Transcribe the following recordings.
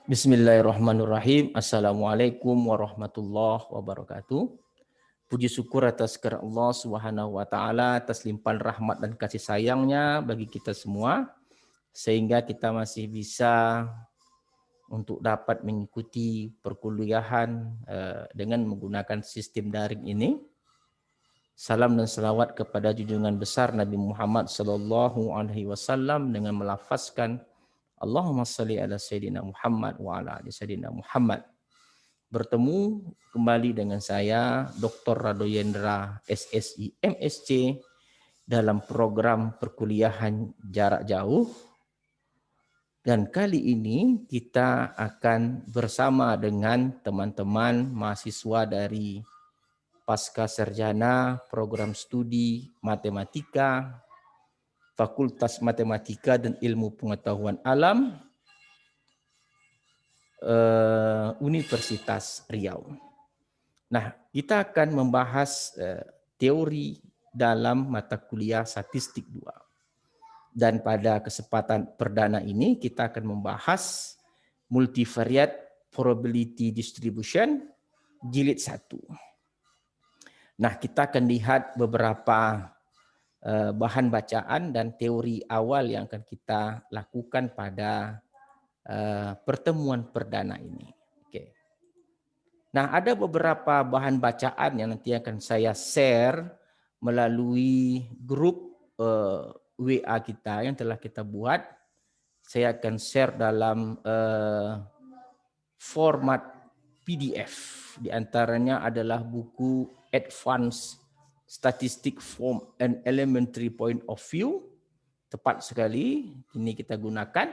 Bismillahirrahmanirrahim. Assalamualaikum warahmatullahi wabarakatuh. Puji syukur atas kehadirat Allah Subhanahu wa taala atas limpahan rahmat dan kasih sayangnya bagi kita semua sehingga kita masih bisa untuk dapat mengikuti perkuliahan dengan menggunakan sistem daring ini. Salam dan salawat kepada junjungan besar Nabi Muhammad sallallahu alaihi wasallam dengan melafazkan Allahumma shalli ala sayyidina Muhammad wa ala ali sayyidina Muhammad. Bertemu kembali dengan saya Dr. Radoyendra SSI MSc dalam program perkuliahan jarak jauh. Dan kali ini kita akan bersama dengan teman-teman mahasiswa dari Pasca Sarjana Program Studi Matematika Fakultas Matematika dan Ilmu Pengetahuan Alam Universitas Riau. Nah, kita akan membahas teori dalam mata kuliah Statistik 2. Dan pada kesempatan perdana ini kita akan membahas Multivariate Probability Distribution jilid 1. Nah, kita akan lihat beberapa bahan bacaan dan teori awal yang akan kita lakukan pada pertemuan perdana ini. Oke. Nah, ada beberapa bahan bacaan yang nanti akan saya share melalui grup WA kita yang telah kita buat. Saya akan share dalam format PDF. Di antaranya adalah buku Advanced Statistics from an Elementary Point of View. Tepat sekali ini kita gunakan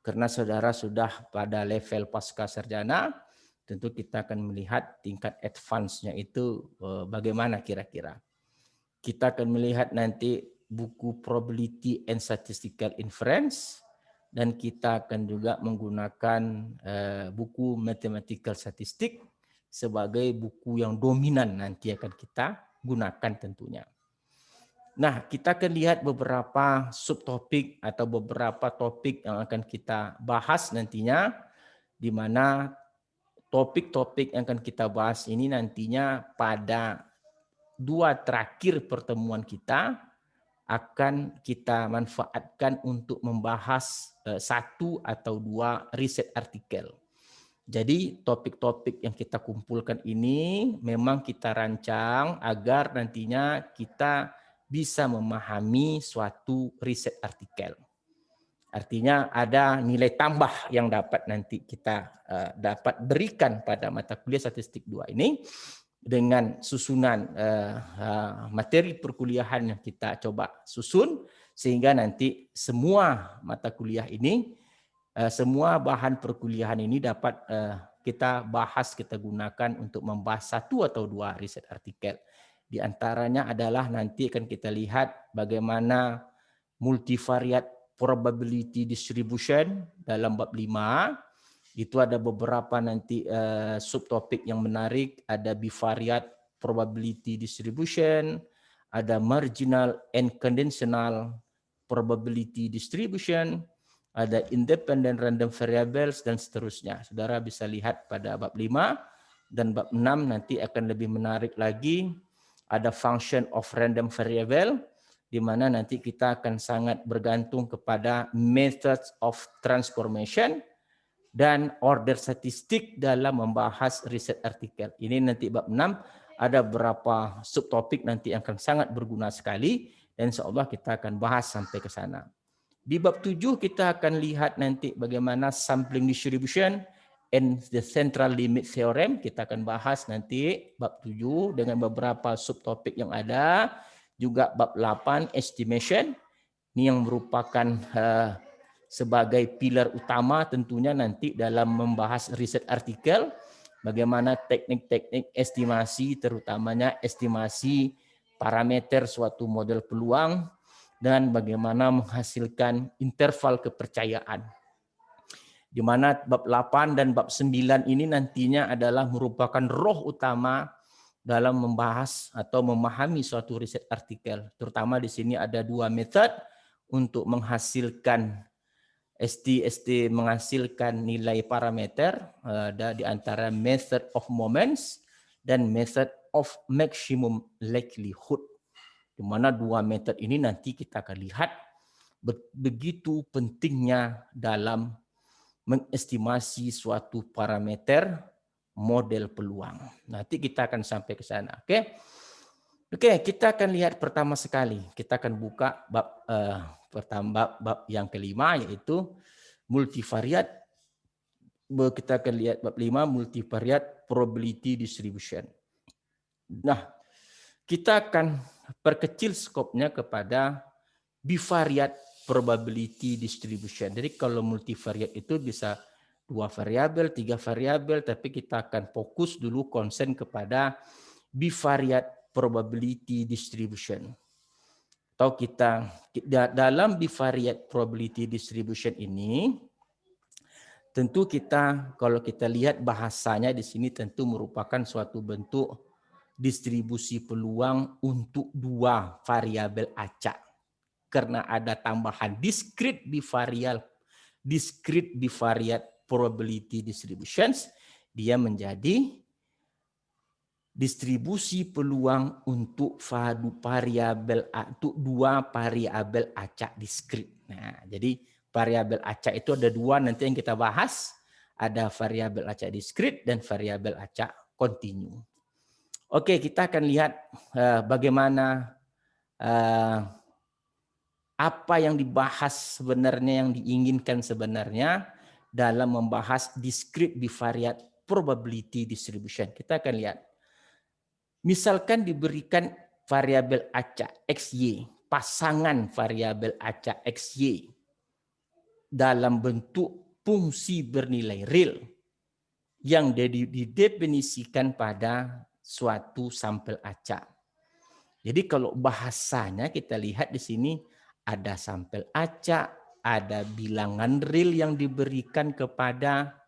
karena saudara sudah pada level pasca sarjana, tentu kita akan melihat tingkat advance-nya itu bagaimana kira-kira. Kita akan melihat nanti buku Probability and Statistical Inference, dan kita akan juga menggunakan buku Mathematical Statistics sebagai buku yang dominan nanti akan kita gunakan tentunya. Nah, kita akan lihat beberapa subtopik atau beberapa topik yang akan kita bahas nantinya, di mana topik-topik yang akan kita bahas ini nantinya pada 2 terakhir pertemuan kita akan kita manfaatkan untuk membahas 1 atau 2 riset artikel. Jadi topik-topik yang kita kumpulkan ini memang kita rancang agar nantinya kita bisa memahami suatu riset artikel. Artinya ada nilai tambah yang dapat nanti kita dapat berikan pada mata kuliah Statistik 2 ini dengan susunan materi perkuliahan yang kita coba susun sehingga nanti semua mata kuliah ini, semua bahan perkuliahan ini dapat kita bahas, kita gunakan untuk membahas 1 atau 2 riset artikel. Di antaranya adalah nanti akan kita lihat bagaimana multivariate probability distribution dalam bab 5. Itu ada beberapa nanti subtopik yang menarik, ada bivariate probability distribution, ada marginal and conditional probability distribution, ada independent random variables, dan seterusnya. Saudara bisa lihat pada bab 5 dan bab 6 nanti akan lebih menarik lagi. Ada function of random variable, di mana nanti kita akan sangat bergantung kepada methods of transformation dan order statistik dalam membahas riset artikel. Ini nanti bab 6 ada beberapa subtopik nanti yang akan sangat berguna sekali, dan insyaallah kita akan bahas sampai ke sana. Di bab 7 kita akan lihat nanti bagaimana sampling distribution and the central limit theorem. Kita akan bahas nanti bab 7 dengan beberapa subtopik yang ada. Juga bab 8 estimation. Ini yang merupakan sebagai pilar utama tentunya nanti dalam membahas riset artikel. Bagaimana teknik-teknik estimasi, terutamanya estimasi parameter suatu model peluang, dan bagaimana menghasilkan interval kepercayaan. Di mana bab 8 dan bab 9 ini nantinya adalah merupakan roh utama dalam membahas atau memahami suatu riset artikel. Terutama di sini ada 2 metode untuk menghasilkan ST menghasilkan nilai parameter di antara method of moments dan method of maximum likelihood. Di mana dua metode ini nanti kita akan lihat begitu pentingnya dalam mengestimasi suatu parameter model peluang. Nanti kita akan sampai ke sana. Oke, kita akan lihat pertama sekali. Kita akan buka bab bab yang kelima, yaitu multivariate. Kita akan lihat bab 5, multivariate probability distribution. Nah, kita akan perkecil skopnya kepada bivariate probability distribution. Jadi kalau multivariate itu bisa 2 variabel, 3 variabel, tapi kita akan fokus dulu konsen kepada bivariate probability distribution. Atau kita dalam bivariate probability distribution ini, tentu kita kalau kita lihat bahasanya di sini tentu merupakan suatu bentuk distribusi peluang untuk dua variabel acak. Karena ada tambahan discrete bivariate probability distributions, dia menjadi distribusi peluang untuk dua variabel acak diskrit. Nah, jadi variabel acak itu ada dua nanti yang kita bahas, ada variabel acak diskrit dan variabel acak kontinu. Oke, kita akan lihat bagaimana apa yang dibahas sebenarnya, yang diinginkan sebenarnya dalam membahas discrete bivariate probability distribution. Kita akan lihat. Misalkan diberikan variabel acak XY, pasangan variabel acak XY dalam bentuk fungsi bernilai real yang didefinisikan pada suatu sampel acak. Jadi kalau bahasanya kita lihat di sini ada sampel acak, ada bilangan real yang diberikan kepada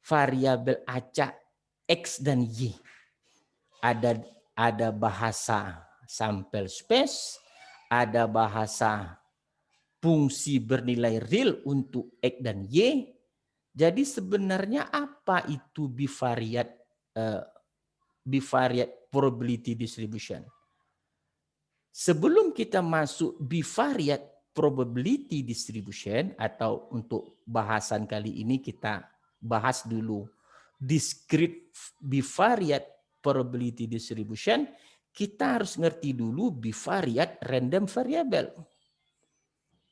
variabel acak X dan Y. Ada bahasa sampel space, ada bahasa fungsi bernilai real untuk X dan Y. Jadi sebenarnya apa itu bivariate probability distribution? Sebelum kita masuk bivariate probability distribution, atau untuk bahasan kali ini kita bahas dulu discrete bivariate probability distribution, kita harus ngerti dulu bivariate random variable.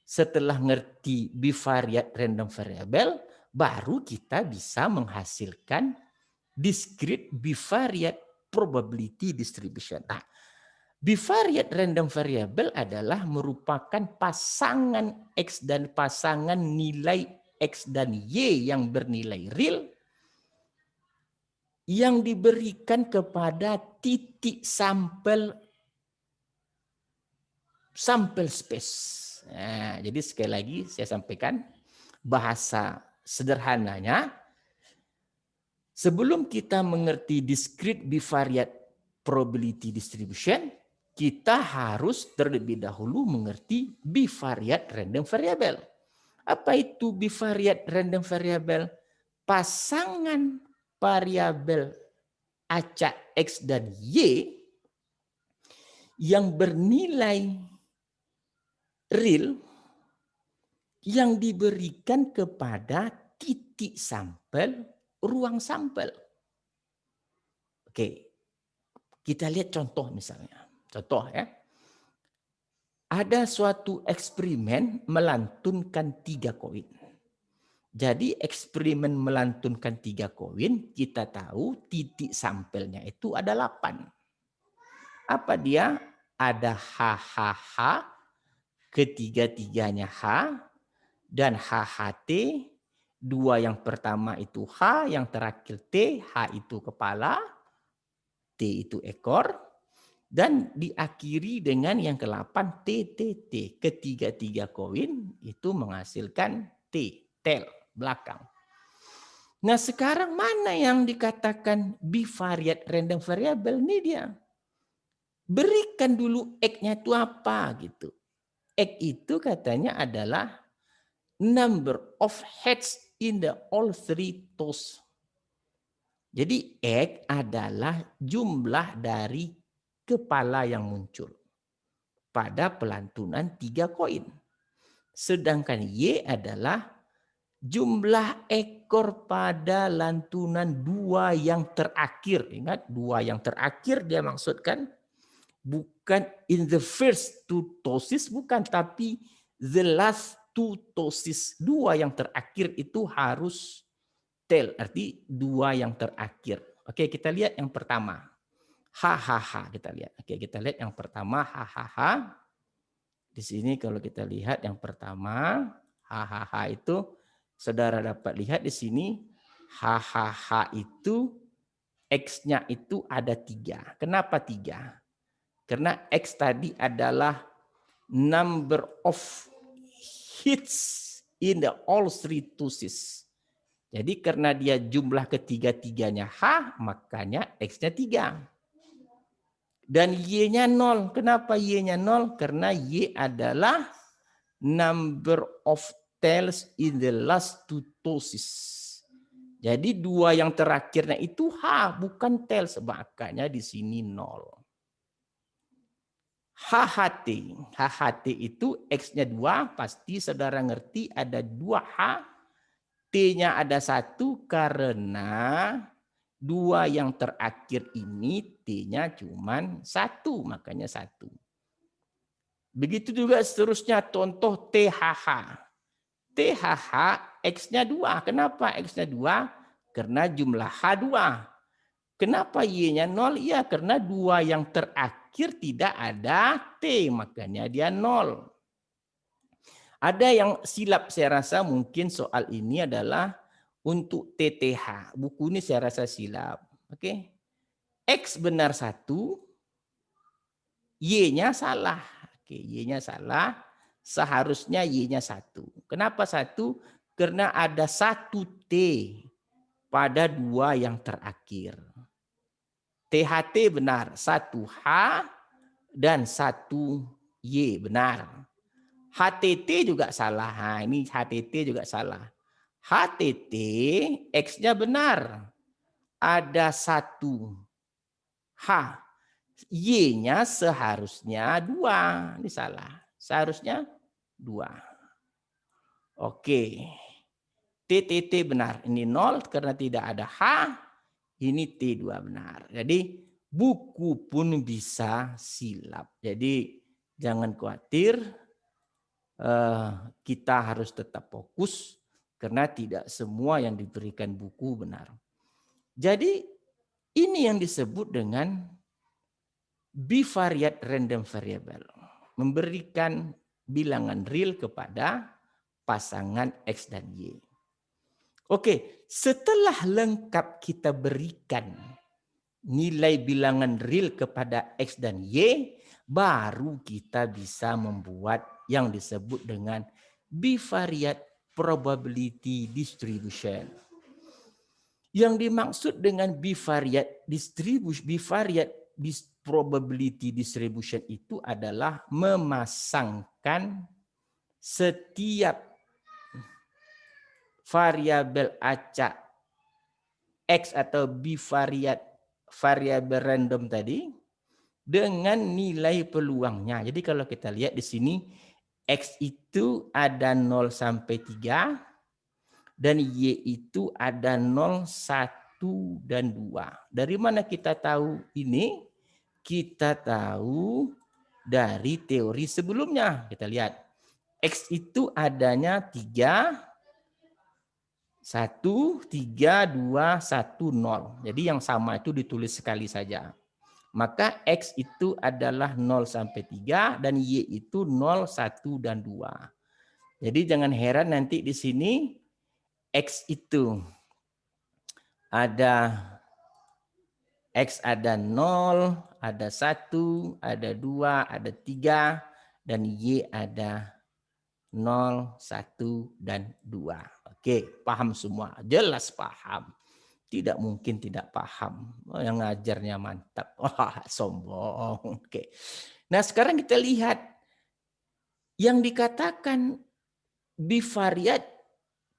Setelah ngerti bivariate random variable, baru kita bisa menghasilkan discrete bivariate probability distribution. Nah, bivariate random variable adalah merupakan pasangan X dan pasangan nilai X dan Y yang bernilai real yang diberikan kepada titik sampel space. Nah, jadi sekali lagi saya sampaikan bahasa sederhananya, sebelum kita mengerti discrete bivariate probability distribution, kita harus terlebih dahulu mengerti bivariate random variable. Apa itu bivariate random variable? Pasangan variabel acak X dan Y yang bernilai real yang diberikan kepada titik sampel ruang sampel. Oke, kita lihat contoh misalnya. Contoh ya. Ada suatu eksperimen melantunkan 3 koin. Jadi eksperimen melantunkan 3 koin, kita tahu titik sampelnya itu ada 8. Apa dia? Ada HHH, ketiga-tiganya H, dan HHT, 2 yang pertama itu H, yang terakhir T, H itu kepala, T itu ekor, dan diakhiri dengan yang ke-8 TTT. Ketiga-tiga koin itu menghasilkan T, tail, belakang. Nah sekarang mana yang dikatakan bivariate random variable? Ini dia. Berikan dulu X-nya itu apa gitu. X itu katanya adalah number of heads in the all three toes. Jadi X adalah jumlah dari kepala yang muncul pada pelantunan 3 koin. Sedangkan Y adalah jumlah ekor pada lantunan 2 yang terakhir. Ingat, 2 yang terakhir dia maksudkan bukan in the first 2 tosses, bukan, tapi the last 2 tosses. 2 yang terakhir itu harus tail, arti 2 yang terakhir. Oke, kita lihat yang pertama. Hahaha, kita lihat. Oke, kita lihat yang pertama, hahaha. Di sini kalau kita lihat yang pertama, hahaha itu, saudara dapat lihat di sini, hahaha itu X-nya itu ada 3. Kenapa 3? Karena X tadi adalah number of hits in the all three tosses. Jadi karena dia jumlah ketiga-tiganya H, makanya X-nya 3. Dan Y-nya 0. Kenapa Y-nya 0? Karena Y adalah number of tails in the last 2 tosses. Jadi 2 yang terakhirnya itu H, bukan tails. Makanya di sini 0. HHT. HHT itu X-nya 2, pasti saudara ngerti ada 2H. T-nya ada 1 karena 2 yang terakhir ini T-nya cuma 1, makanya 1. Begitu juga seterusnya contoh THH. THH X-nya 2. Kenapa X-nya 2? Karena jumlah H 2. Kenapa Y-nya 0? Ya karena 2 yang terakhir tidak ada T, makanya dia 0. Ada yang silap, saya rasa mungkin soal ini adalah untuk TTH. Buku ini saya rasa silap. Oke. X benar 1, Y-nya salah. Oke, Y-nya salah. Seharusnya Y-nya 1. Kenapa 1? Karena ada 1 T pada 2 yang terakhir. THT benar, 1 H dan 1 Y benar. HTT juga salah. Nah, ini HTT juga salah. HTT X-nya benar. Ada 1 H. Y-nya seharusnya 2. Ini salah. Seharusnya 2. Oke. TTT benar. Ini 0 karena tidak ada H. Ini T2 benar. Jadi buku pun bisa silap. Jadi jangan khawatir. Kita harus tetap fokus karena tidak semua yang diberikan buku benar. Jadi ini yang disebut dengan bivariate random variable, memberikan bilangan real kepada pasangan X dan Y. Oke, setelah lengkap kita berikan nilai bilangan real kepada X dan Y, baru kita bisa membuat yang disebut dengan bivariate probability distribution. Yang dimaksud dengan bivariate probability distribution itu adalah memasangkan setiap variabel acak X atau bivariate variabel random tadi dengan nilai peluangnya. Jadi kalau kita lihat di sini X itu ada 0 sampai 3 dan Y itu ada 0, 1 dan 2. Dari mana kita tahu ini? Kita tahu dari teori sebelumnya. Kita lihat X itu adanya 3, 1, 3, 2, 1, 0. Jadi yang sama itu ditulis sekali saja. Maka X itu adalah 0 sampai 3 dan Y itu 0, 1 dan 2. Jadi jangan heran nanti di sini X itu ada 0, ada 1, ada 2, ada 3 dan Y ada 0, 1 dan 2. Oke, paham semua? Jelas paham. Tidak mungkin tidak paham. Oh, yang ngajarnya mantap. Wah, sombong. Oke. Nah, sekarang kita lihat yang dikatakan bivariate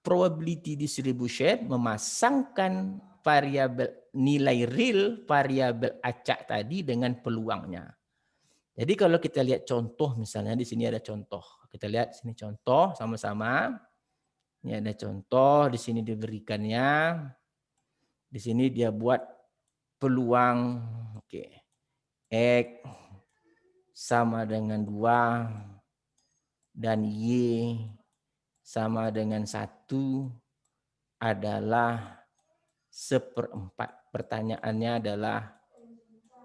probability distribution memasangkan variabel nilai real variabel acak tadi dengan peluangnya. Jadi kalau kita lihat contoh, misalnya di sini ada contoh. Kita lihat sini contoh sama-sama. Ini ada contoh, di sini diberikannya. Di sini dia buat peluang, oke. X sama dengan 2 dan Y sama dengan 1 adalah 1/4. Pertanyaannya adalah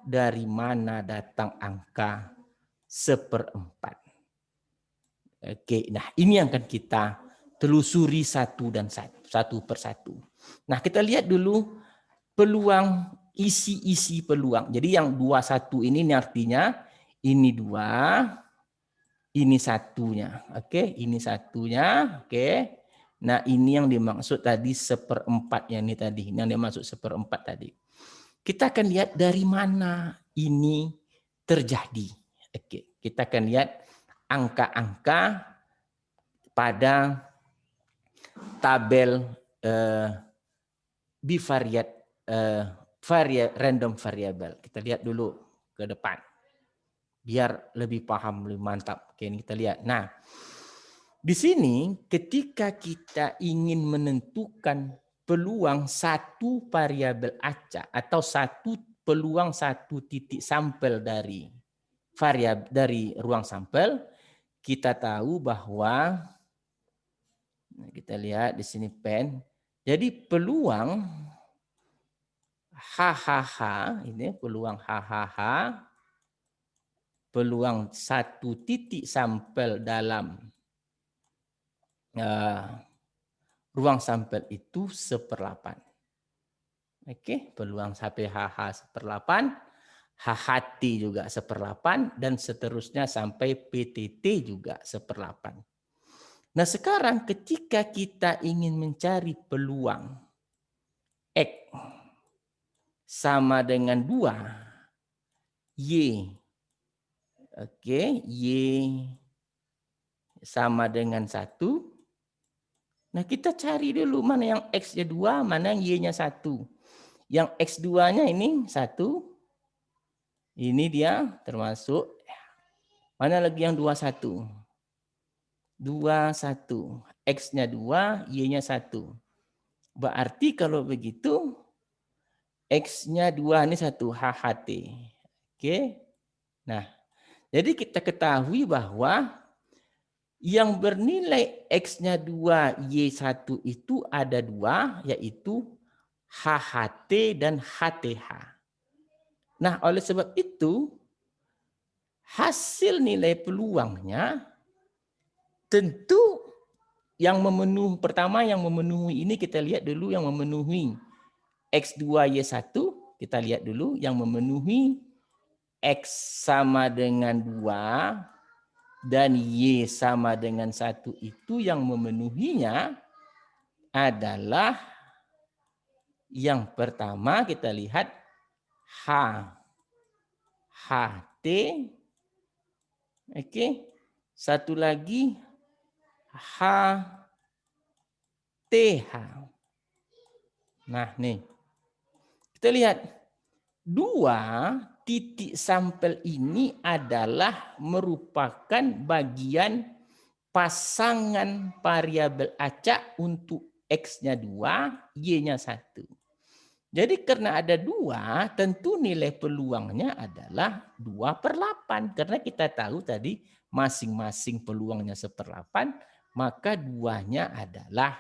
dari mana datang angka 1/4? Oke, nah ini yang akan kita telusuri satu persatu. Nah, kita lihat dulu peluang, isi peluang. Jadi yang 21 ini artinya ini 2, ini satunya. Oke, ini satunya. Oke. Nah, ini yang dimaksud tadi 1/4 ini tadi. Yang dimaksud 1/4 tadi. Kita akan lihat dari mana ini terjadi. Oke, kita akan lihat angka-angka pada tabel bivariate random variable. Kita lihat dulu ke depan biar lebih paham, lebih mantap. Oke, ini kita lihat. Nah, di sini ketika kita ingin menentukan peluang satu variabel acak atau peluang satu titik sampel dari variabel dari ruang sampel, kita tahu bahwa kita lihat di sini pen. Jadi peluang HHH ini peluang HHH, peluang satu titik sampel dalam ruang sampel itu 1/8. Oke, peluang HPHH 1/8, HHT juga 1/8 dan seterusnya sampai PTT juga 1/8. Nah, sekarang ketika kita ingin mencari peluang X sama dengan 2, Y. Oke, Y sama dengan 1. Nah, kita cari dulu mana yang X-nya 2, mana yang Y-nya 1. Yang X2-nya ini 1. Ini dia termasuk. Mana lagi yang 21? 21. X-nya 2, Y-nya 1. Berarti kalau begitu, X-nya 2 ini 1, HHT. Oke. Nah, jadi kita ketahui bahwa yang bernilai X-nya 2, Y1 itu ada 2, yaitu HHT dan HTH. Nah, oleh sebab itu, hasil nilai peluangnya tentu yang memenuhi, pertama yang memenuhi ini kita lihat dulu yang memenuhi X2Y1, kita lihat dulu yang memenuhi X sama dengan 2 dan Y sama dengan 1 itu yang memenuhinya adalah yang pertama kita lihat HT, oke. Satu lagi HTH. Nah, nih. Kita lihat 2 titik sampel ini adalah merupakan bagian pasangan variabel acak untuk X-nya 2, Y-nya 1. Jadi karena ada 2, tentu nilai peluangnya adalah 2/8. Karena kita tahu tadi masing-masing peluangnya 1/8, maka 2-nya adalah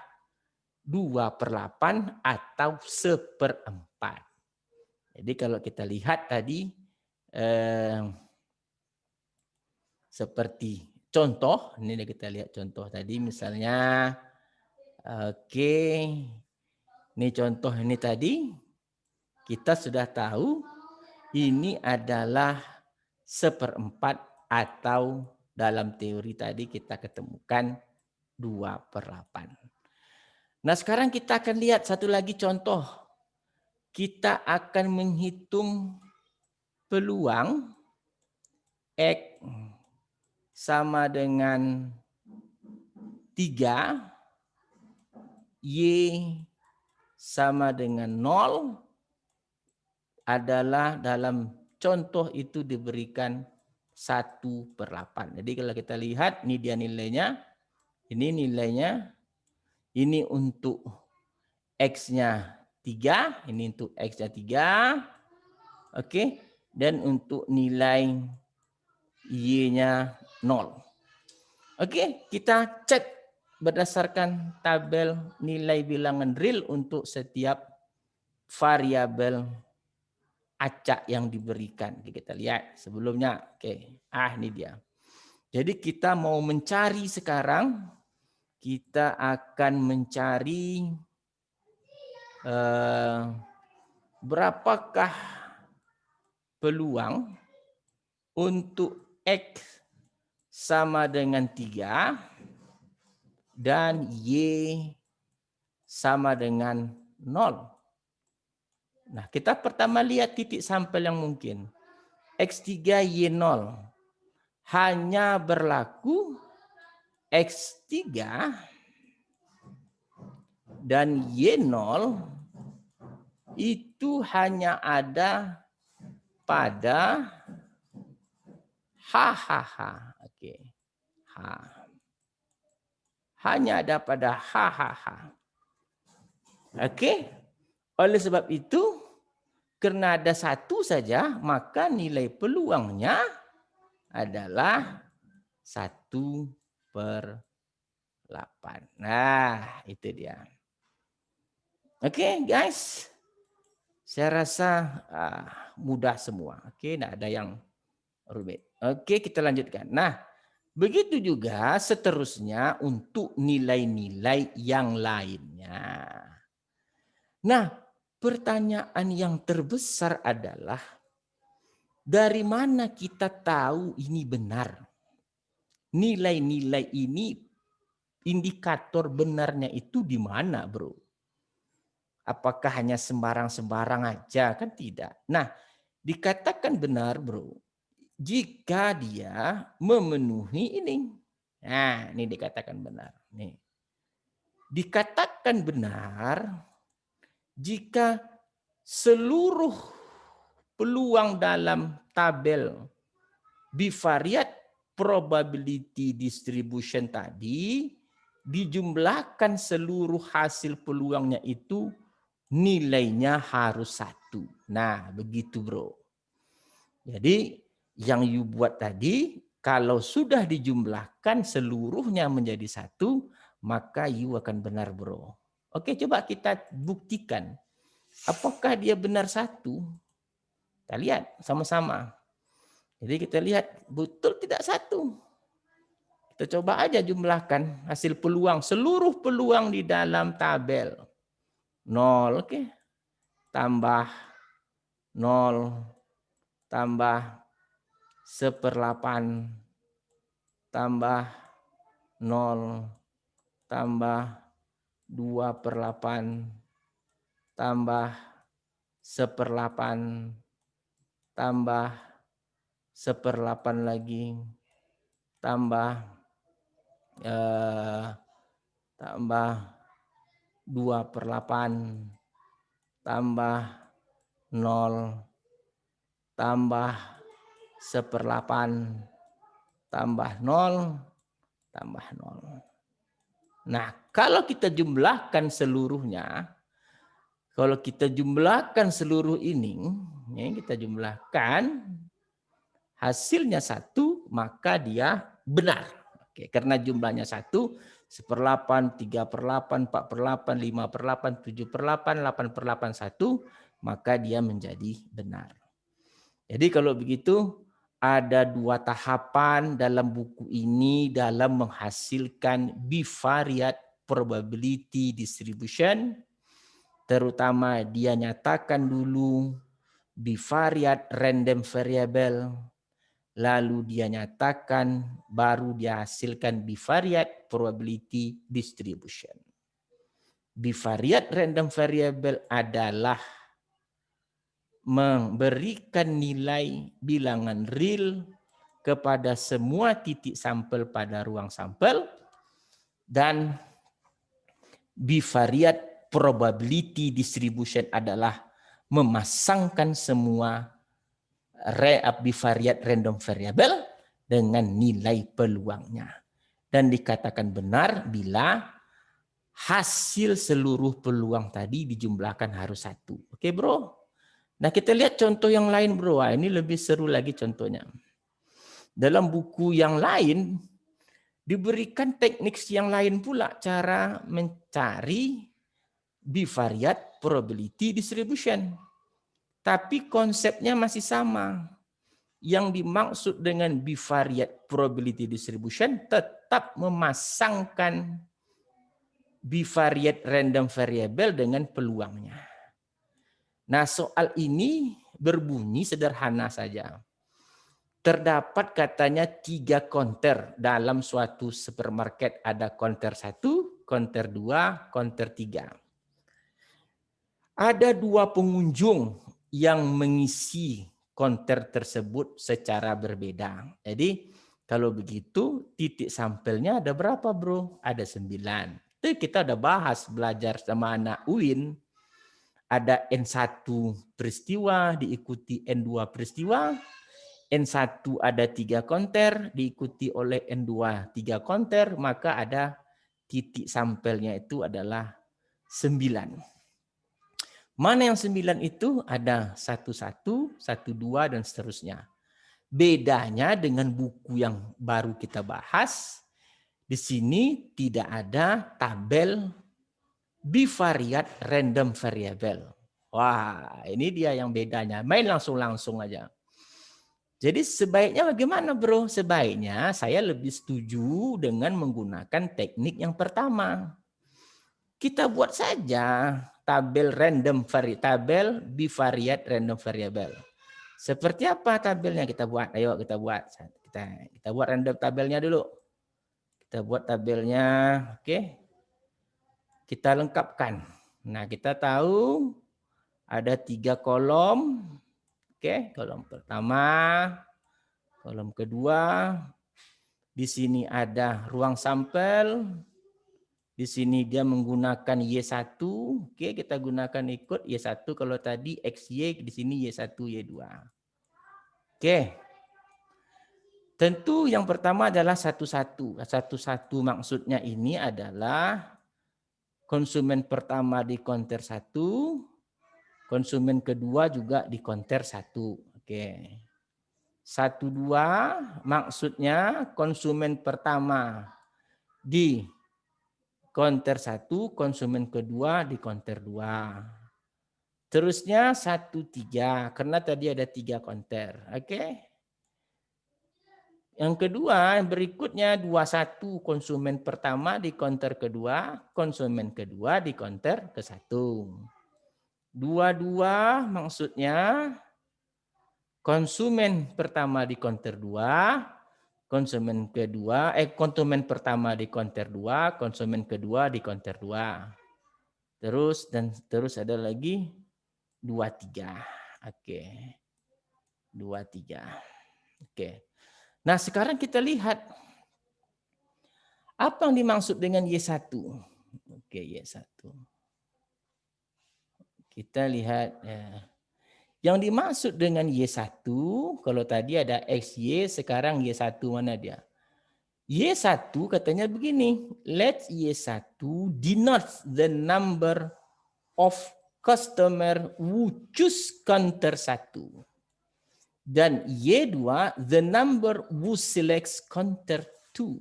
2/8 atau 1/4. Jadi kalau kita lihat tadi seperti contoh, ini kita lihat contoh tadi misalnya, oke, ini contoh ini tadi kita sudah tahu ini adalah 1/4 atau dalam teori tadi kita ketemukan 2/8. Nah, sekarang kita akan lihat satu lagi contoh. Kita akan menghitung peluang X sama dengan 3, Y sama dengan 0 adalah dalam contoh itu diberikan 1/8. Jadi kalau kita lihat, ini dia nilainya, ini nilainya, ini untuk X-nya 3, ini untuk X-nya 3, oke, dan untuk nilai Y-nya 0. Oke, kita cek berdasarkan tabel nilai bilangan real untuk setiap variabel acak yang diberikan. Kita lihat sebelumnya. Oke, ini dia. Jadi kita mau mencari sekarang, kita akan mencari berapakah peluang untuk X sama dengan 3 dan Y sama dengan 0. Nah, kita pertama lihat titik sampel yang mungkin. X3, Y0. Hanya berlaku X3 dan Y0 itu hanya ada pada hahaha. Oke. Hanya ada pada hahaha. Oke. Oleh sebab itu, karena ada satu saja, maka nilai peluangnya adalah 1/8. Nah, itu dia. Oke, guys. Saya rasa mudah semua. Oke, tidak ada yang rumit. Oke, kita lanjutkan. Nah, begitu juga seterusnya untuk nilai-nilai yang lainnya. Nah, pertanyaan yang terbesar adalah dari mana kita tahu ini benar? Nilai-nilai ini, indikator benarnya itu di mana, bro? Apakah hanya sembarang-sembarang aja? Kan tidak. Nah, dikatakan benar, bro, jika dia memenuhi ini. Nah, ini dikatakan benar. Nih. Dikatakan benar jika seluruh peluang dalam tabel bivariate probability distribution tadi dijumlahkan seluruh hasil peluangnya itu nilainya harus 1. Nah, begitu, bro. Jadi yang you buat tadi, kalau sudah dijumlahkan seluruhnya menjadi 1, maka you akan benar, bro. Oke, coba kita buktikan. Apakah dia benar 1? Kita lihat sama-sama. Jadi kita lihat betul tidak 1. Kita coba aja jumlahkan hasil peluang, seluruh peluang di dalam tabel. 0, oke. Tambah 0, tambah 1/8, tambah 0, tambah 2/8, tambah 1/8, tambah 1/8 lagi, tambah 2/8, tambah 0, tambah 1/8, tambah 0, tambah 0. Nah, kalau kita jumlahkan seluruhnya, kalau kita jumlahkan seluruh ini, kita jumlahkan, hasilnya 1, maka dia benar. Oke, karena jumlahnya 1, 1/8, 3/8, 4/8, 5/8, 7/8, 8/8, 1, maka dia menjadi benar. Jadi kalau begitu, ada 2 tahapan dalam buku ini dalam menghasilkan bivariate probability distribution. Terutama dia nyatakan dulu bivariate random variable, lalu dia nyatakan, baru dia hasilkan bivariate probability distribution. Bivariate random variable adalah memberikan nilai bilangan real kepada semua titik sampel pada ruang sampel Dan bivariate probability distribution adalah memasangkan semua bivariate random variable dengan nilai peluangnya. Dan dikatakan benar bila hasil seluruh peluang tadi dijumlahkan harus 1. Oke bro? Nah kita lihat contoh yang lain bro. Ini lebih seru lagi contohnya. Dalam buku yang lain diberikan teknik yang lain pula cara mencari bivariate probability distribution. Tapi konsepnya masih sama. Yang dimaksud dengan bivariate probability distribution tetap memasangkan bivariate random variable dengan peluangnya. Nah, soal ini berbunyi sederhana saja. Terdapat katanya 3 konter dalam suatu supermarket. Ada konter 1, konter 2, konter 3. Ada 2 pengunjung yang mengisi konter tersebut secara berbeda. Jadi kalau begitu titik sampelnya ada berapa bro? Ada 9. Itu kita udah bahas belajar sama anak UIN. Ada N1 peristiwa diikuti N2 peristiwa. N1 ada 3 konter diikuti oleh N2 3 konter. Maka ada titik sampelnya itu adalah 9. Mana yang 9 itu? Ada 11, 12, dan seterusnya. Bedanya dengan buku yang baru kita bahas, di sini tidak ada tabel bivariate random variable. Wah, ini dia yang bedanya. Main langsung-langsung aja. Jadi sebaiknya bagaimana bro? Sebaiknya saya lebih setuju dengan menggunakan teknik yang pertama. Kita buat saja tabel bivariate random variable. Seperti apa tabelnya kita buat? Ayo kita buat. Kita buat random tabelnya dulu. Kita buat tabelnya, oke. Kita lengkapkan. Nah, kita tahu ada 3 kolom. Oke, kolom pertama, kolom kedua. Di sini ada ruang sampel. Di sini dia menggunakan Y1. Oke, kita gunakan ikut Y1 kalau tadi XY, di sini Y1, Y2. Oke. Tentu yang pertama adalah 11. 11 maksudnya ini adalah konsumen pertama di konter 1, konsumen kedua juga di konter 1. Oke. 12 maksudnya konsumen pertama di konter 1, konsumen kedua di konter 2. Terusnya 13 karena tadi ada 3 konter. Oke. Yang kedua, yang berikutnya 21 konsumen pertama di konter kedua, konsumen kedua di konter ke-1. 22 maksudnya konsumen pertama di konter 2, konsumen pertama di konter 2, konsumen kedua di konter 2. Terus ada lagi 23. Oke. 23. Oke. Nah, sekarang kita lihat apa yang dimaksud dengan Y1. Oke, Y1. Kita lihat ya. Yang dimaksud dengan Y1, kalau tadi ada XY, sekarang Y1 mana dia? Y1 katanya begini, let Y1 denotes the number of customer who choose counter 1. Dan Y2 the number who selects counter 2.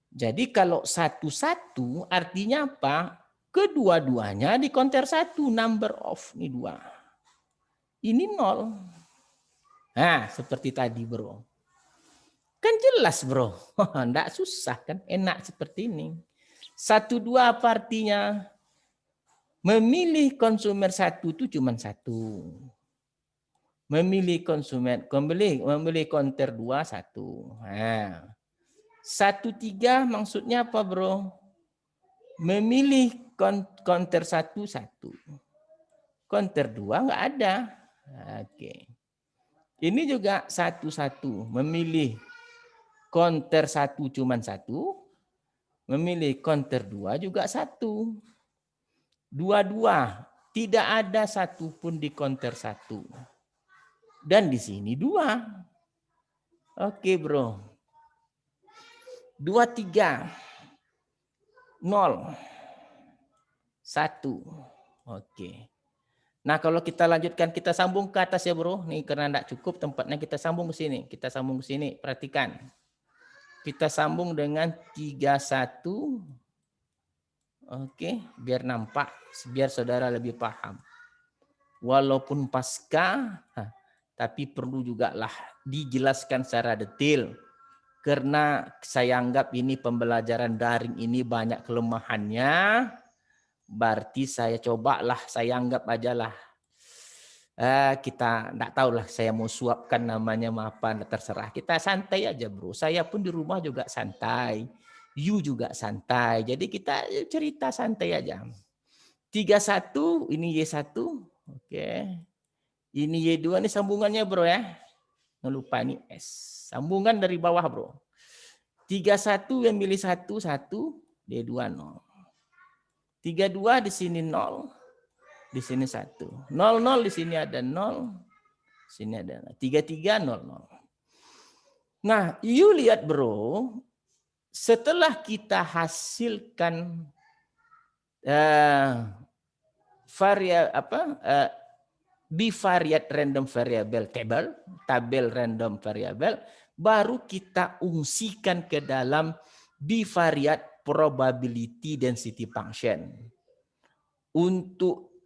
Jadi kalau 11 artinya apa? Kedua-duanya di counter 1, number of ini 2. Ini 0. Nah, seperti tadi, bro. Kan jelas, bro. Enggak susah kan? Enak seperti ini. 1, 2 apa artinya? Memilih konsumen 1 itu cuma 1. Memilih konter 2 1. Nah, 1, 3 maksudnya apa bro? Memilih konter 1 1. Konter 2 nggak ada. Oke. Ini juga 1 1. Memilih konter 1 cuma 1. Memilih counter 2 juga 1. 2. Tidak ada satu pun di counter 1. Dan di sini 2. Oke, bro. 2, 3. 0. 1. Oke. Nah, kalau kita lanjutkan, kita sambung ke atas ya, bro. Nih, karena enggak cukup tempatnya, kita sambung ke sini. Kita sambung ke sini. Perhatikan. Kita sambung dengan 31. Oke, biar nampak, biar saudara lebih paham. Walaupun pasca, tapi perlu juga lah dijelaskan secara detail. Karena saya anggap ini pembelajaran daring ini banyak kelemahannya. Berarti saya cobalah, saya anggap aja lah. Kita enggak tahu lah, saya mau suapkan namanya apa, terserah. Kita santai aja, bro. Saya pun di rumah juga santai. You juga santai. Jadi kita cerita santai aja. 31, ini Y1. Oke. Ini Y2, ini sambungannya, bro ya. Nggak lupa ini S. Sambungan dari bawah, bro. 31 yang milih 1, D2 0. 32 di sini 0. Di sini 1. 0 di sini ada 0. Sini ada 33 0 0. Nah, you lihat, bro, setelah kita hasilkan bivariate random variable table, tabel random variable, baru kita ungsikan ke dalam bivariate probability density function. Untuk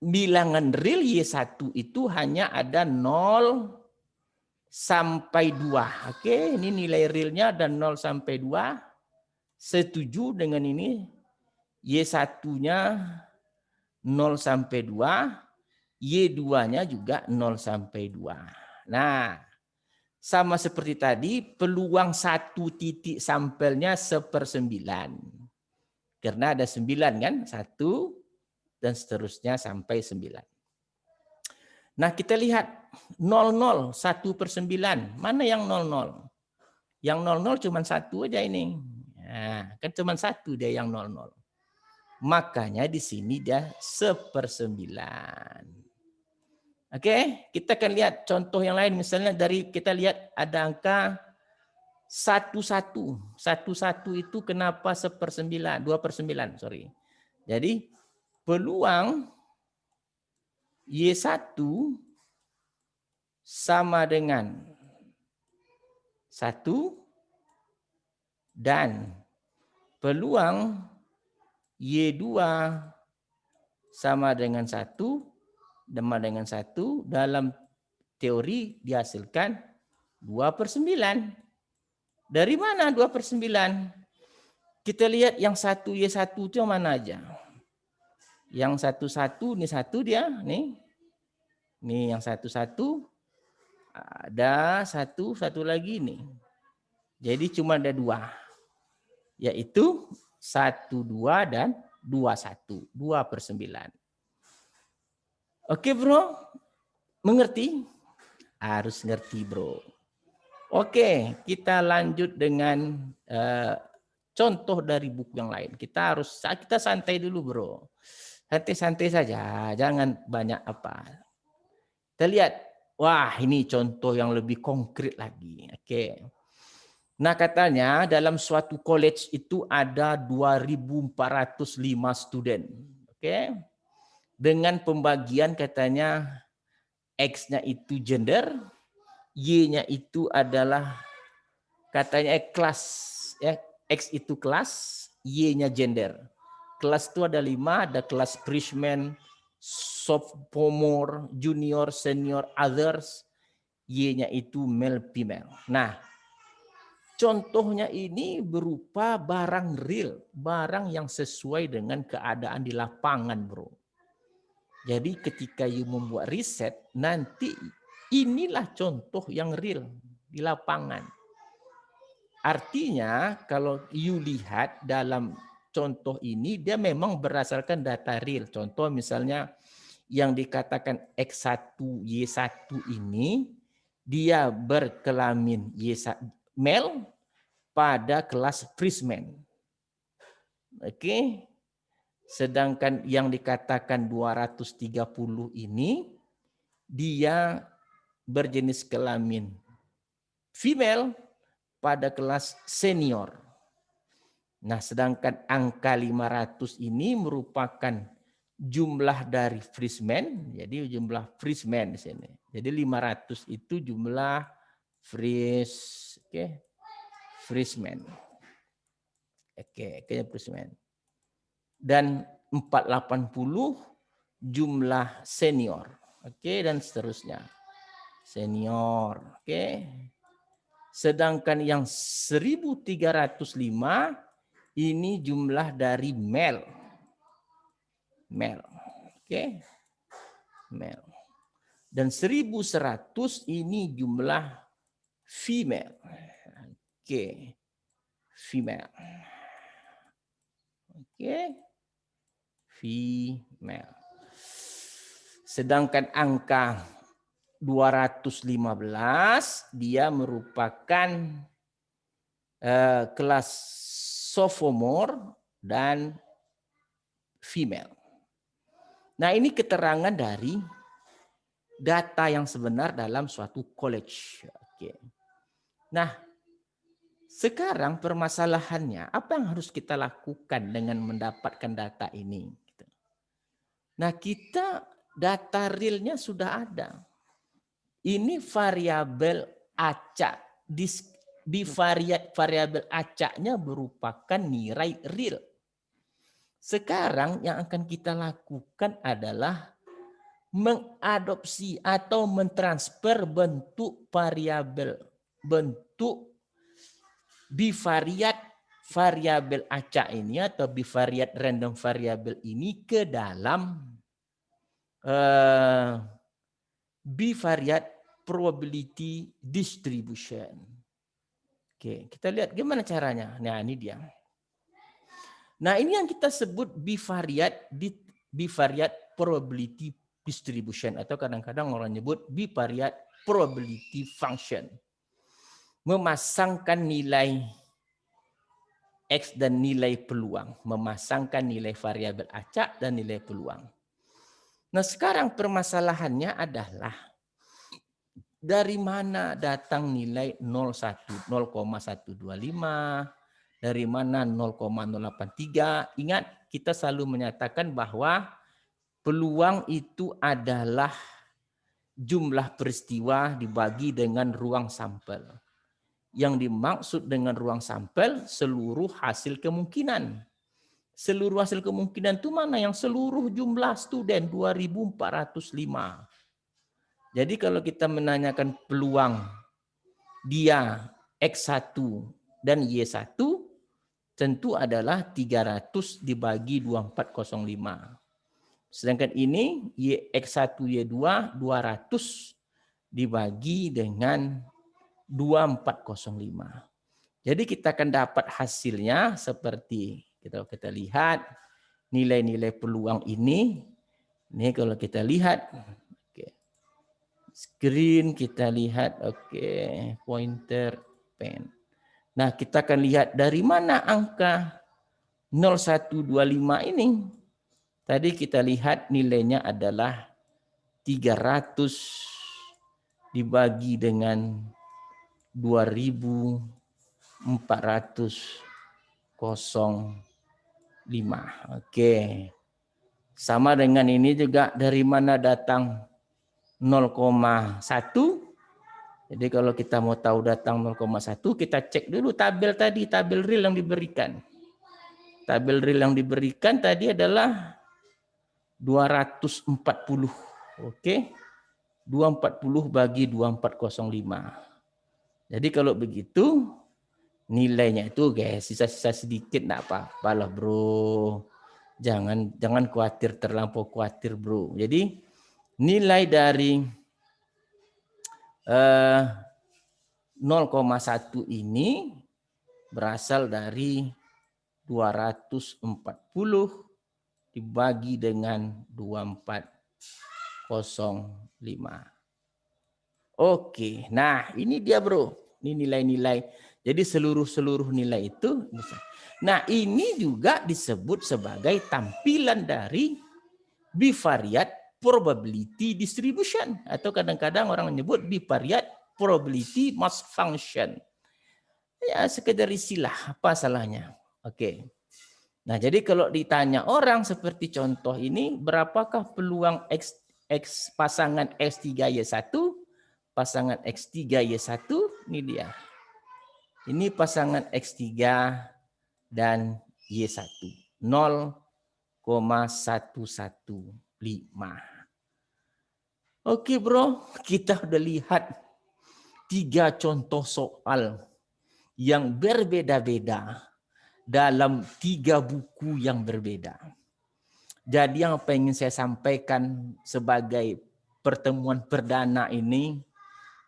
bilangan real Y1 itu hanya ada 0 sampai 2. Oke, ini nilai realnya ada 0 sampai 2. Setuju dengan ini? Y1-nya 0 sampai 2. Y2-nya juga 0 sampai 2. Nah, sama seperti tadi, peluang satu titik sampelnya 1/9. Karena ada 9 kan? 1 dan seterusnya sampai 9. Nah, kita lihat 00, 1/9. Mana yang 00? Yang 00 cuma 1 aja ini. Nah, kan cuma 1 dia yang 00. Makanya di sini dia 1/9. Oke, kita akan lihat contoh yang lain. Misalnya dari kita lihat ada angka 11. 11 itu kenapa 1/9? 2/9, sorry. Jadi peluang Y1 sama dengan 1 dan peluang Y2 sama dengan 1 dalam teori dihasilkan 2/9. Dari mana 2/9? Kita lihat yang 1 Y1 itu yang mana aja? Yang 1 ini 1 dia nih. Nih yang 1 ada 1 lagi nih. Jadi cuma ada 2. Yaitu 12 dan 21. 2/9. Oke, bro. Mengerti? Harus ngerti, bro. Oke, kita lanjut dengan contoh dari buku yang lain. Kita santai dulu, bro. Santai-santai saja, jangan banyak apa. Kita lihat, wah ini contoh yang lebih konkret lagi. Oke. Nah, katanya dalam suatu college itu ada 2.405 student. Oke. Dengan pembagian katanya X-nya itu gender, Y-nya itu adalah katanya kelas, ya, X itu kelas, Y-nya gender. Kelas itu ada 5, ada kelas freshman, sophomore, junior, senior, others. Y-nya itu male, female. Nah, contohnya ini berupa barang real, barang yang sesuai dengan keadaan di lapangan, bro. Jadi ketika you membuat riset, nanti inilah contoh yang real di lapangan. Artinya kalau you lihat dalam contoh ini, dia memang berdasarkan data real. Contoh misalnya yang dikatakan X1, Y1 ini, dia berkelamin Y1, male pada kelas freshman. Oke. Sedangkan yang dikatakan 230 ini dia berjenis kelamin female pada kelas senior. Nah, sedangkan angka 500 ini merupakan jumlah dari freshman, jadi jumlah freshman di sini. Jadi 500 itu jumlah freshman. Oke, freshman. Dan 480 jumlah senior. Oke, dan seterusnya. Senior, oke. Sedangkan yang 1305 ini jumlah dari male. Male. Oke. Male. Dan 1100 ini jumlah female. Oke. Female. Oke. Female. Sedangkan angka 215 dia merupakan kelas sophomore dan female. Nah, ini keterangan dari data yang sebenar dalam suatu college. Oke. Nah, sekarang permasalahannya apa yang harus kita lakukan dengan mendapatkan data ini? Nah, kita data realnya sudah ada. Ini variabel acak. Di variabel acaknya merupakan nilai real. Sekarang yang akan kita lakukan adalah mengadopsi atau mentransfer bentuk variabel, bentuk bivariat variabel acak ini atau bivariat random variabel ini ke dalam bivariat probability distribution. Oke, kita lihat gimana caranya. Nah, ini dia. Nah, ini yang kita sebut bivariat probability distribution atau kadang-kadang orang nyebut bivariat probability function. Memasangkan nilai X dan nilai peluang, memasangkan nilai variabel acak dan nilai peluang. Nah, sekarang permasalahannya adalah dari mana datang nilai 0,1, 0,125, dari mana 0,083. Ingat, kita selalu menyatakan bahwa peluang itu adalah jumlah peristiwa dibagi dengan ruang sampel. Yang dimaksud dengan ruang sampel seluruh hasil kemungkinan. Seluruh hasil kemungkinan itu mana? Yang seluruh jumlah student 2.405. Jadi kalau kita menanyakan peluang dia X1 dan Y1 tentu adalah 300 dibagi 2405. Sedangkan ini X1 Y2 200 dibagi dengan 2405. Jadi kita akan dapat hasilnya seperti kita lihat nilai-nilai peluang ini. Ini kalau kita lihat screen kita lihat pointer pen. Nah, kita akan lihat dari mana angka 0125 ini. Tadi kita lihat nilainya adalah 300 dibagi dengan 2405. Oke. Sama dengan ini juga dari mana datang 0,1. Jadi kalau kita mau tahu datang 0,1, kita cek dulu tabel tadi, tabel real yang diberikan. Tabel real yang diberikan tadi adalah 240. Oke. 240 bagi 2405. Jadi kalau begitu nilainya itu guys sisa-sisa sedikit enggak apa-apa lah, Bro. Jangan khawatir, terlampau khawatir, Bro. Jadi nilai dari 0,1 ini berasal dari 240 dibagi dengan 2405. Oke, nah ini dia, Bro. Ini nilai-nilai. Jadi seluruh nilai itu besar. Nah, ini juga disebut sebagai tampilan dari bivariate probability distribution, atau kadang-kadang orang menyebut bivariate probability mass function. Ya, sekedar istilah, apa salahnya? Oke. Nah, jadi kalau ditanya orang seperti contoh ini, berapakah peluang X pasangan X3Y1, pasangan X3Y1, ini dia. Ini pasangan X3 dan Y1. 0,115. Oke bro, kita udah lihat 3 contoh soal yang berbeda-beda dalam 3 buku yang berbeda. Jadi yang pengen saya sampaikan sebagai pertemuan perdana ini,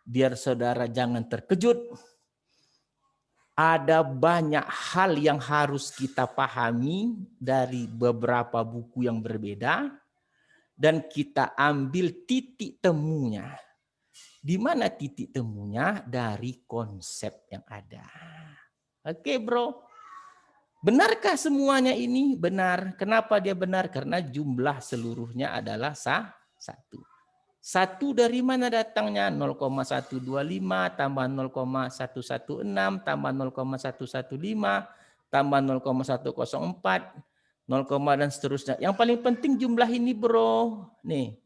biar saudara jangan terkejut, ada banyak hal yang harus kita pahami dari beberapa buku yang berbeda, dan kita ambil titik temunya. Di mana titik temunya? Dari konsep yang ada. Oke bro. Benarkah semuanya ini? Benar. Kenapa dia benar? Karena jumlah seluruhnya adalah 1. 1 dari mana datangnya? 0,125 tambah 0,116 tambah 0,115 tambah 0,104 0, dan seterusnya. Yang paling penting jumlah ini bro. Nih.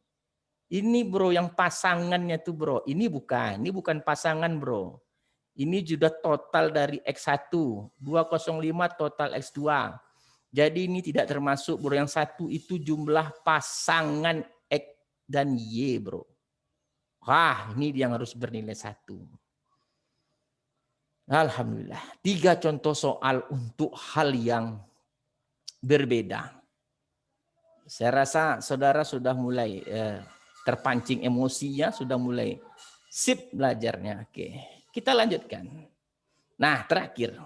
Ini bro yang pasangannya tuh bro. Ini bukan pasangan bro. Ini juga total dari X1, 205 total X2. Jadi ini tidak termasuk bro, yang 1 itu jumlah pasangan X dan Y bro. Wah, ini yang harus bernilai 1. Alhamdulillah. 3 contoh soal untuk hal yang berbeda. Saya rasa saudara sudah mulai terpancing emosinya, sudah mulai sip belajarnya. Oke, kita lanjutkan. Nah, terakhir.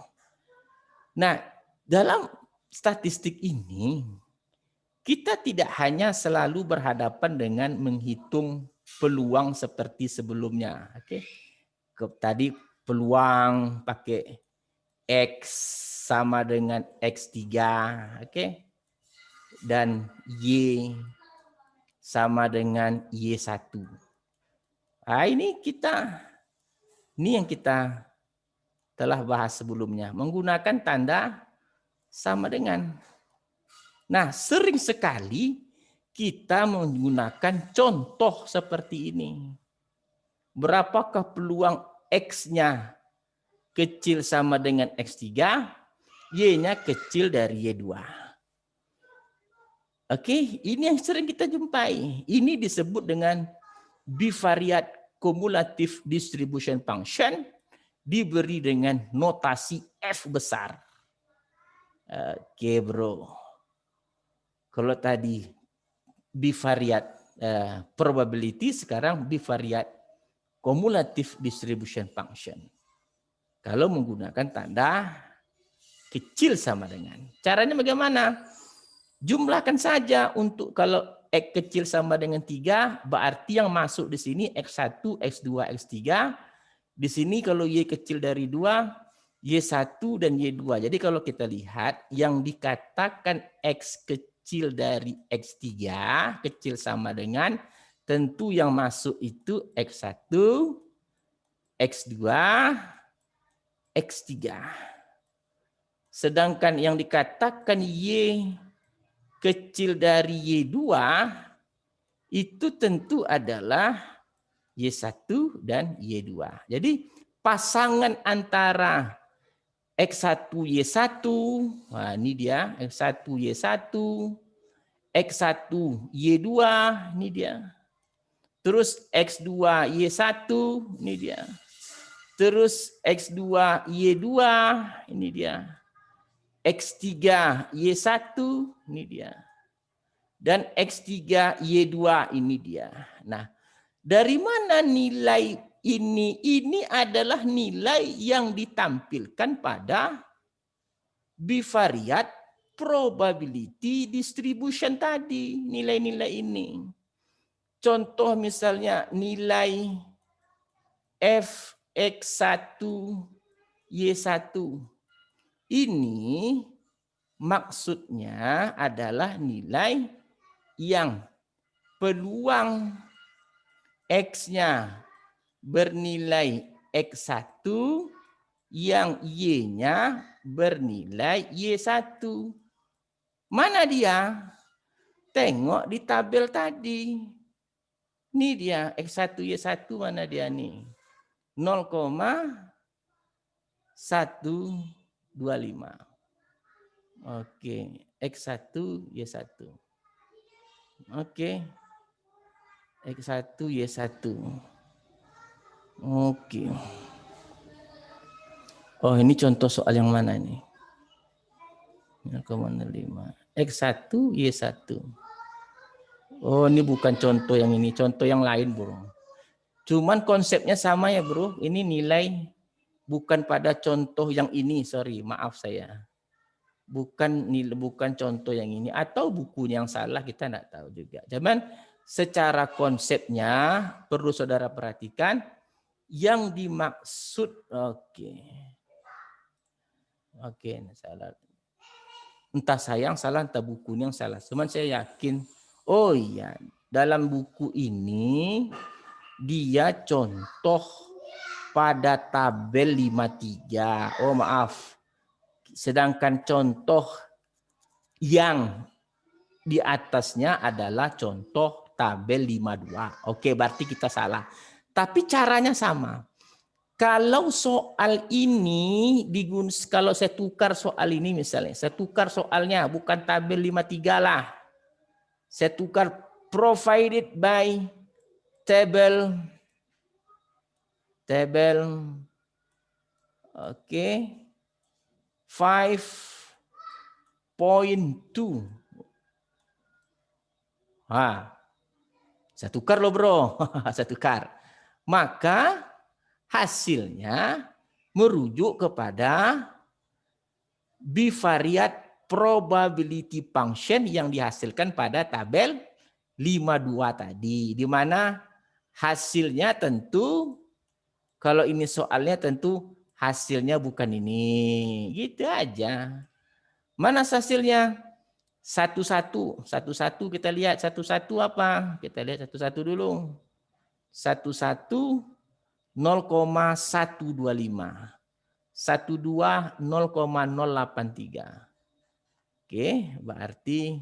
Nah, dalam statistik ini, kita tidak hanya selalu berhadapan dengan menghitung peluang seperti sebelumnya. Oke. Tadi peluang pakai X sama dengan X3, oke. Dan Y sama dengan Y1. Nah, ini yang kita telah bahas sebelumnya, menggunakan tanda sama dengan. Nah, sering sekali kita menggunakan contoh seperti ini. Berapakah peluang X-nya kecil sama dengan X3, Y-nya kecil dari Y2. Oke, ini yang sering kita jumpai. Ini disebut dengan bivariate cumulative distribution function, diberi dengan notasi F besar. Oke bro. Kalau tadi bivariate probability, sekarang bivariate cumulative distribution function. Kalau menggunakan tanda kecil sama dengan. Caranya bagaimana? Jumlahkan saja. Untuk kalau X kecil sama dengan 3, berarti yang masuk di sini X1, X2, X3. Di sini kalau Y kecil dari 2, Y1 dan Y2. Jadi kalau kita lihat yang dikatakan X kecil dari X3, kecil sama dengan, tentu yang masuk itu X1, X2, X3. Sedangkan yang dikatakan Y kecil dari Y2 itu tentu adalah Y1 dan Y2. Jadi pasangan antara X1 Y1, nah ini dia X1 Y1, X1 Y2, ini dia. Terus X2 Y1, ini dia. Terus X2 Y2, ini dia. X3 Y1, ini dia. Dan X3 Y2, ini dia. Nah, dari mana nilai ini? Ini adalah nilai yang ditampilkan pada bivariate probability distribution tadi. Nilai-nilai ini. Contoh misalnya nilai Fx1 Y1. Ini maksudnya adalah nilai yang peluang X-nya bernilai X1 yang Y-nya bernilai Y1. Mana dia? Tengok di tabel tadi. Ini dia X1 Y1 mana dia nih? 0,125. Oke, X1 Y1. Oke. X1 Y1. Oke. Oh, ini contoh soal yang mana nih? 0,05. X1 Y1. Oh, ini bukan contoh yang ini, contoh yang lain, Bro. Cuman konsepnya sama ya, Bro. Ini nilai bukan pada contoh yang ini, sorry, maaf saya. Bukan contoh yang ini atau bukunya yang salah, kita enggak tahu juga. Cuman secara konsepnya perlu saudara perhatikan yang dimaksud Oke, salah. Entah saya yang salah, entah bukunya yang salah. Cuman saya yakin, oh iya, dalam buku ini dia contoh pada tabel 53. Oh maaf. Sedangkan contoh yang di atasnya adalah contoh tabel 52. Oke, berarti kita salah. Tapi caranya sama. Kalau soal ini kalau saya tukar soal ini misalnya, saya tukar soalnya bukan tabel 53 lah. Saya tukar provided by table oke 5.2. Saya tukar loh, Bro. Saya tukar. Maka hasilnya merujuk kepada bivariate probability function yang dihasilkan pada tabel 52 tadi. Di mana hasilnya tentu, kalau ini soalnya tentu hasilnya bukan ini. Gitu aja. Mana hasilnya? Satu-satu kita lihat. Satu-satu apa? Kita lihat satu-satu dulu. Satu-satu 0,125. 12 0,083. Oke, berarti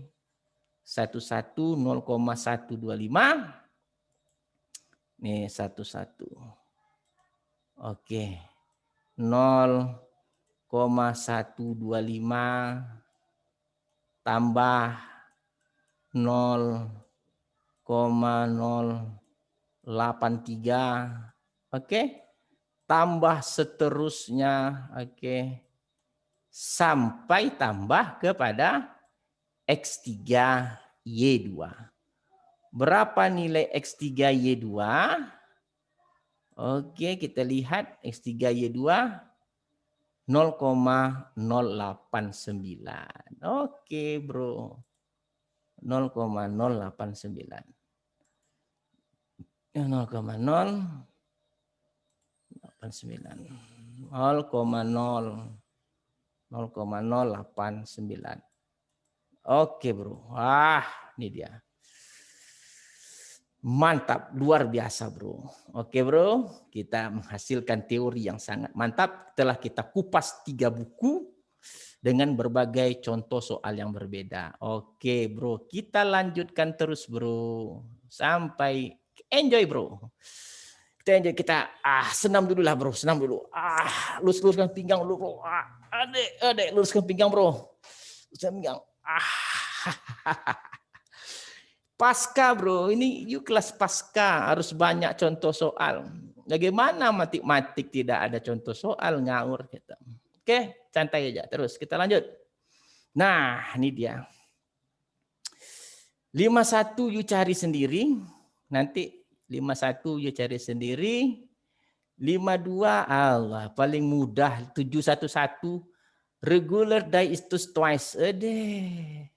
11 0,125. Nih 11. Oke. 0,125 tambah 0,083. Oke. Tambah seterusnya, oke. Sampai tambah kepada X3Y2. Berapa nilai X3Y2? Oke, kita lihat X3Y2 0,089. Oke, Bro. 0,089. 0,089. Oke, Bro. Wah, ini dia. Mantap, luar biasa, Bro. Oke, Bro. Kita menghasilkan teori yang sangat mantap. Telah kita kupas 3 buku dengan berbagai contoh soal yang berbeda. Oke, Bro. Kita lanjutkan terus, Bro. Sampai enjoy, Bro. Kita senam dulu lah, Bro. Senam dulu. Luruskan pinggang dulu, Bro. Adek, luruskan pinggang, Bro. Luruskan pinggang. Pasca, Bro. Ini kelas pasca, harus banyak contoh soal. Bagaimana matematik tidak ada contoh soal, ngawur gitu. Oke, santai aja. Terus kita lanjut. Nah, ini dia. 51 you cari sendiri. Nanti 51 you cari sendiri. 52 Allah paling mudah 711 regular diistus twice a day.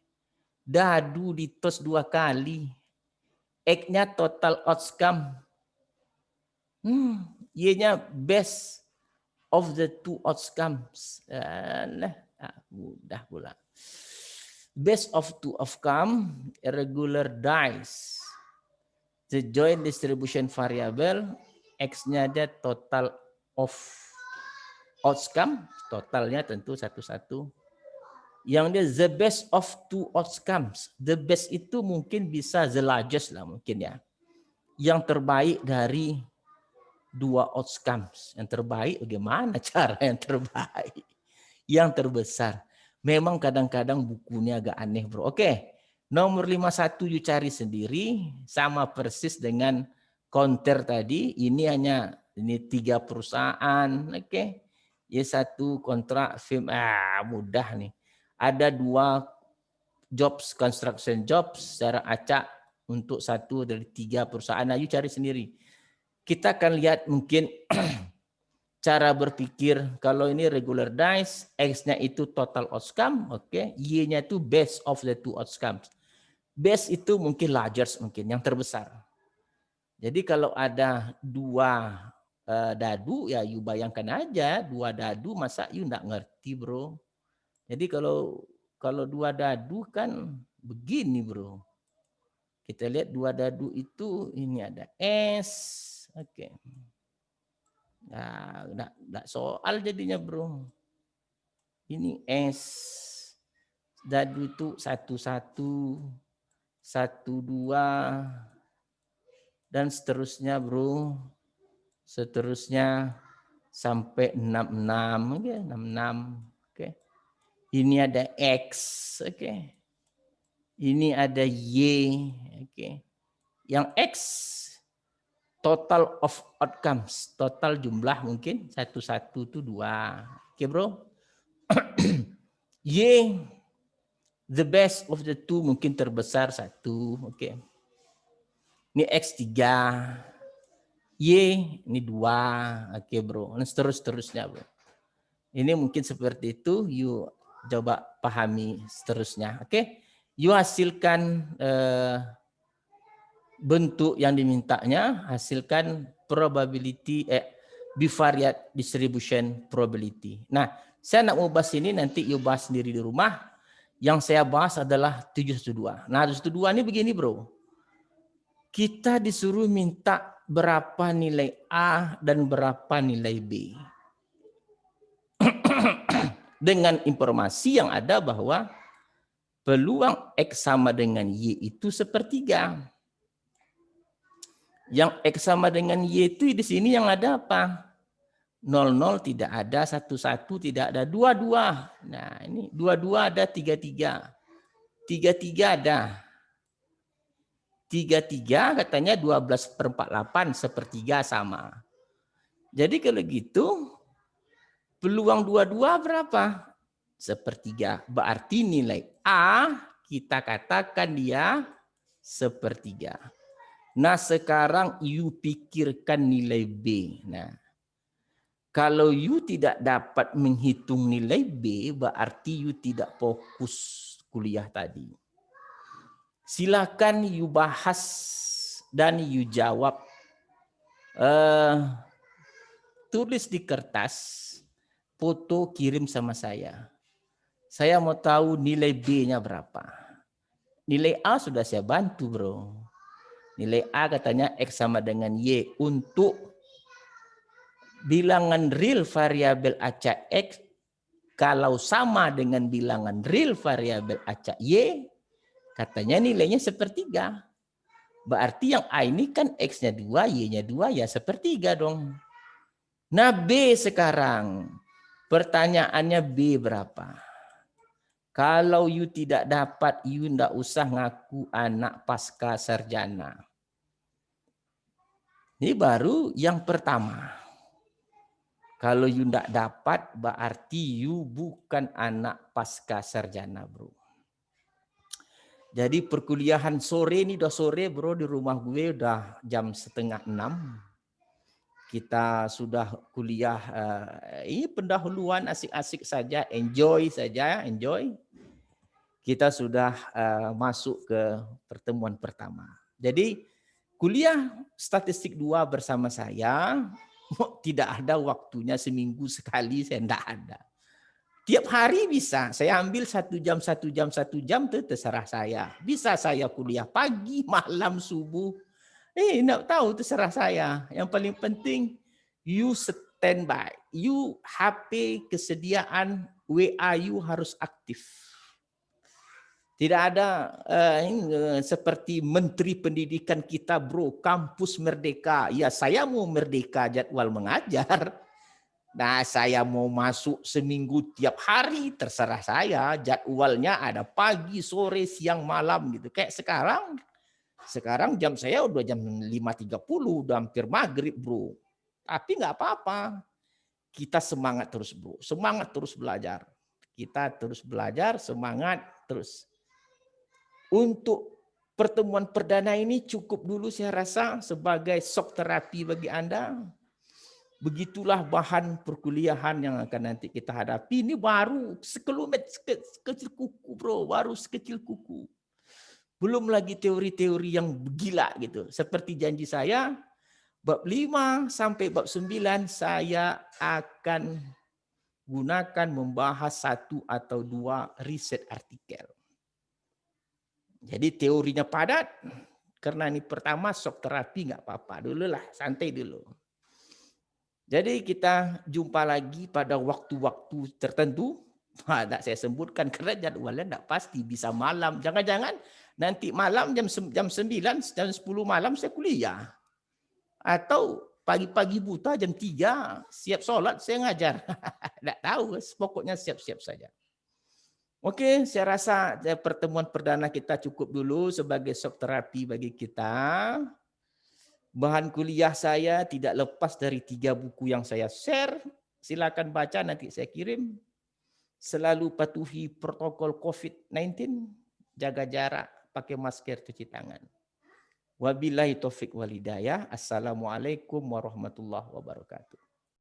Dadu ditos 2 kali. X-nya total outcome. Y-nya best of the two outcomes. Mudah pula. Best of two outcome, irregular dice. The joint distribution variable, X-nya ada total of outcome, totalnya tentu satu-satu. Yang dia the best of two outcomes. The best itu mungkin bisa the largest lah mungkin ya. Yang terbaik dari dua outcomes. Yang terbaik bagaimana cara yang terbaik? Yang terbesar. Memang kadang-kadang bukunya agak aneh bro. Oke, nomor 51 you cari sendiri. Sama persis dengan counter tadi. Ini hanya ini 3 perusahaan. Oke, Y1 kontrak film. Mudah nih. Ada 2 jobs, construction jobs secara acak untuk 1 dari 3 perusahaan. Nah, you cari sendiri. Kita akan lihat mungkin cara berpikir kalau ini regular dice, X-nya itu total outcome, oke, Y-nya itu best of the two outcomes. Best itu mungkin largest, mungkin yang terbesar. Jadi kalau ada 2 dadu, ya you bayangkan aja 2 dadu, masa you nggak ngerti bro. Jadi kalau 2 dadu kan begini bro. Kita lihat 2 dadu itu ini ada S, oke. Nah, enggak soal jadinya bro. Ini S. Dadu itu 1, 1, 1, 2, dan seterusnya bro. Seterusnya sampai 6, 6. Oke, 6, 6. Oke. Ini ada X. Oke. Ini ada Y. Oke. Yang X total of outcomes, total jumlah mungkin 1, 1 itu 2. Oke bro. Y the best of the two mungkin terbesar 1. Oke. Ini X3. Y ini 2. Oke bro. Dan seterusnya bro. Ini mungkin seperti itu. You coba pahami seterusnya. Oke. You hasilkan bentuk yang dimintanya, hasilkan probability bivariate distribution probability. Nah, saya nak mau bahas ini nanti you bahas sendiri di rumah. Yang saya bahas adalah 712. Nah, 712 ini begini bro. Kita disuruh minta berapa nilai A dan berapa nilai B. Dengan informasi yang ada bahwa peluang X sama dengan Y itu sepertiga. Yang X sama dengan Y itu di sini yang ada apa? 0, 0 tidak ada, 1, 1 tidak ada, 2, 2. Nah ini 2, 2 ada, 3, 3. 3, 3 ada. 3, 3 katanya 12/48, sepertiga sama. Jadi kalau gitu, peluang 2, 2 berapa? Sepertiga. Berarti nilai A kita katakan dia sepertiga. Nah sekarang you pikirkan nilai B. Nah kalau you tidak dapat menghitung nilai B, berarti you tidak fokus kuliah tadi. Silakan you bahas dan you jawab. Tulis di kertas, foto kirim sama saya. Saya mau tahu nilai B-nya berapa. Nilai A sudah saya bantu bro. Nilai A katanya X sama dengan Y untuk bilangan real variabel acak X kalau sama dengan bilangan real variabel acak Y, katanya nilainya sepertiga. Berarti yang A ini kan X-nya 2, Y-nya 2, ya sepertiga dong. Nah B sekarang, pertanyaannya B berapa? Kalau you tidak dapat, you tidak usah ngaku anak pasca sarjana. Ini baru yang pertama. Kalau you tidak dapat, berarti you bukan anak pasca sarjana, bro. Jadi perkuliahan sore ini udah sore, bro. Di rumah gue udah jam 5:30. Kita sudah kuliah, ini pendahuluan asik-asik saja, enjoy saja, enjoy. Kita sudah masuk ke pertemuan pertama. Jadi kuliah statistik 2 bersama saya Tidak ada waktunya seminggu sekali, saya tidak ada. Tiap hari bisa, saya ambil 1 jam, 1 jam, 1 jam, itu terserah saya. Bisa saya kuliah pagi, malam, subuh. Enggak tahu, terserah saya. Yang paling penting, you standby. You HP kesediaan WA you harus aktif. Tidak ada seperti Menteri Pendidikan kita, bro, kampus merdeka. Ya saya mau merdeka jadwal mengajar. Nah saya mau masuk seminggu tiap hari, terserah saya. Jadwalnya ada pagi, sore, siang, malam gitu. Kayak sekarang jam saya udah jam 5.30, udah hampir maghrib, bro. Tapi nggak apa-apa. Kita semangat terus, bro. Semangat terus belajar. Kita terus belajar, semangat terus. Untuk pertemuan perdana ini cukup dulu saya rasa sebagai shock terapi bagi Anda. Begitulah bahan perkuliahan yang akan nanti kita hadapi. Ini baru sekecil kuku, bro. Baru sekecil kuku. Belum lagi teori-teori yang gila gitu. Seperti janji saya, bab 5 sampai bab 9 saya akan gunakan membahas 1 atau 2 riset artikel. Jadi teorinya padat, karena ini pertama shock terapi nggak apa-apa dulu lah, santai dulu. Jadi kita jumpa lagi pada waktu-waktu tertentu. Tidak saya sebutkan karena jadwalnya tidak pasti, bisa malam. Jangan-jangan nanti malam jam 9, jam 10 malam saya kuliah. Atau pagi-pagi buta jam 3, siap sholat saya ngajar. Tidak tahu, pokoknya siap-siap saja. Oke, saya rasa pertemuan perdana kita cukup dulu sebagai shock terapi bagi kita. Bahan kuliah saya tidak lepas dari 3 buku yang saya share. Silakan baca, nanti saya kirim. Selalu patuhi protokol COVID-19, jaga jarak, pakai masker, cuci tangan. Wabillahi taufik wal hidayah. Assalamualaikum warahmatullahi wabarakatuh.